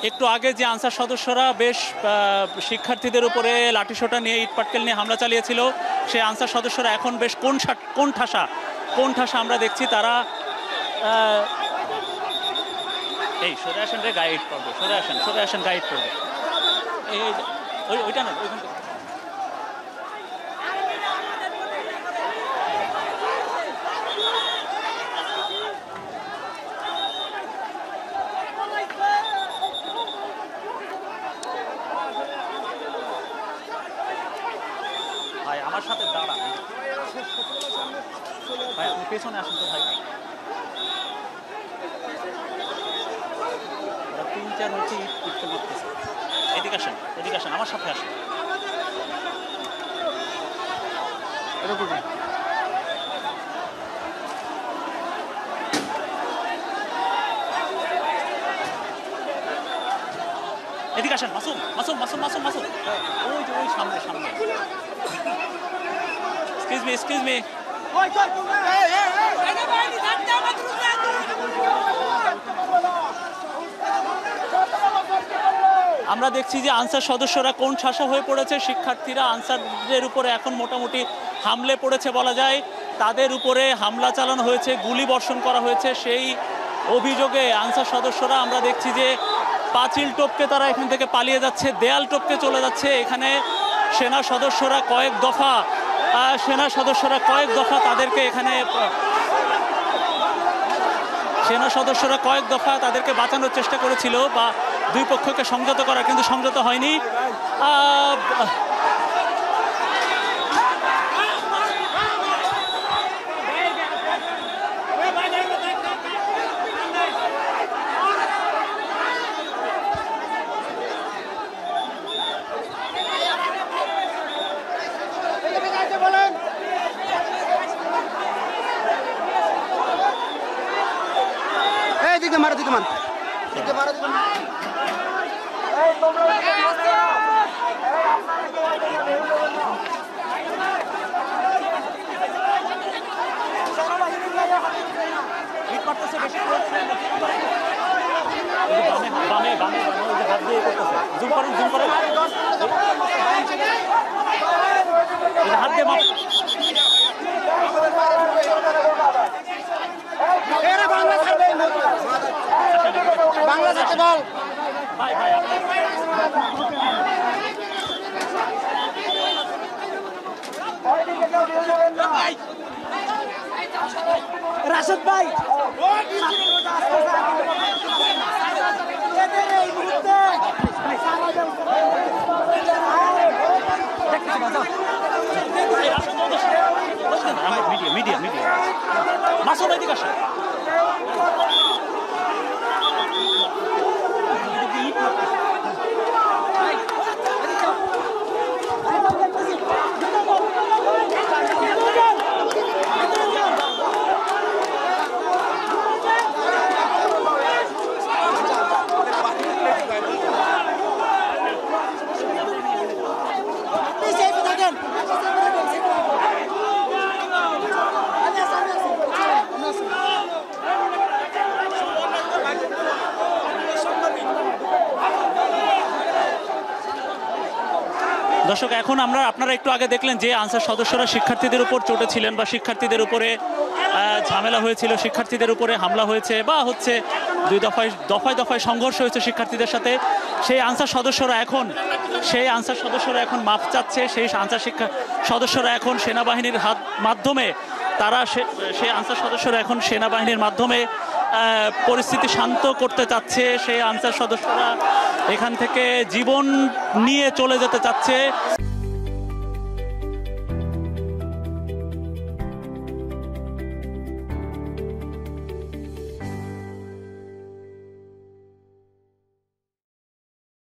একটু আগে যে আনসার সদস্যরা বেশ শিক্ষার্থীদের উপরে লাঠিসোঁটা নিয়ে ইটপাটকেল নিয়ে হামলা চালিয়েছিল, সেই আনসার সদস্যরা এখন বেশ কোন ঠাসা আমরা দেখছি। তারা এই সরে আসেন রে, গাইড করবে, সরে আসেন গাইড করবে। এই ওইটা না, ওইখান থেকে ভাই আমার সাথে দাঁড়ান ভাই, আপনি পেছনে আসেন তো ভাই। ওরা 3-4 হচ্ছে ইটতে মারতেছে। এদিকে আসেন আমার সাথে আসেন। এদিকে আসেন মাসুম। ওই সামনে। Excuse me. আমরা দেখছি যে আনসার সদস্যরা কোন ঠাসা হয়ে পড়েছে। শিক্ষার্থীরা আনসারদের উপরে এখন মোটামুটি হামলে পড়েছে বলা যায়। তাদের উপরে হামলা চালানো হয়েছে, গুলি বর্ষণ করা হয়েছে। সেই অভিযোগে আনসার সদস্যরা আমরা দেখছি যে পাঁচিল টপকে তারা এখান থেকে পালিয়ে যাচ্ছে, দেয়াল টপকে চলে যাচ্ছে। এখানে সেনা সদস্যরা কয়েক দফা তাদেরকে তাদেরকে বাঁচানোর চেষ্টা করেছিল বা দুই পক্ষকে সংযত করা, কিন্তু সংযত হয়নি। রাশেদ ভাই মিডিয়া মাসুম এদিকে আসেন। দর্শক, এখন আপনারা একটু আগে দেখলেন যে আনসার সদস্যরা শিক্ষার্থীদের উপর চটেছিলেন বা শিক্ষার্থীদের উপরে ঝামেলা হয়েছিল, শিক্ষার্থীদের উপরে হামলা হয়েছে বা হচ্ছে দফায় সংঘর্ষ হয়েছে শিক্ষার্থীদের সাথে। সেই আনসার সদস্যরা এখন মাপ চাচ্ছে। সেই আনসার সদস্যরা এখন সেনাবাহিনীর মাধ্যমে সেনাবাহিনীর মাধ্যমে পরিস্থিতি শান্ত করতে চাচ্ছে। সেই আনসার সদস্যরা এখান থেকে জীবন নিয়ে চলে যেতে চাচ্ছে।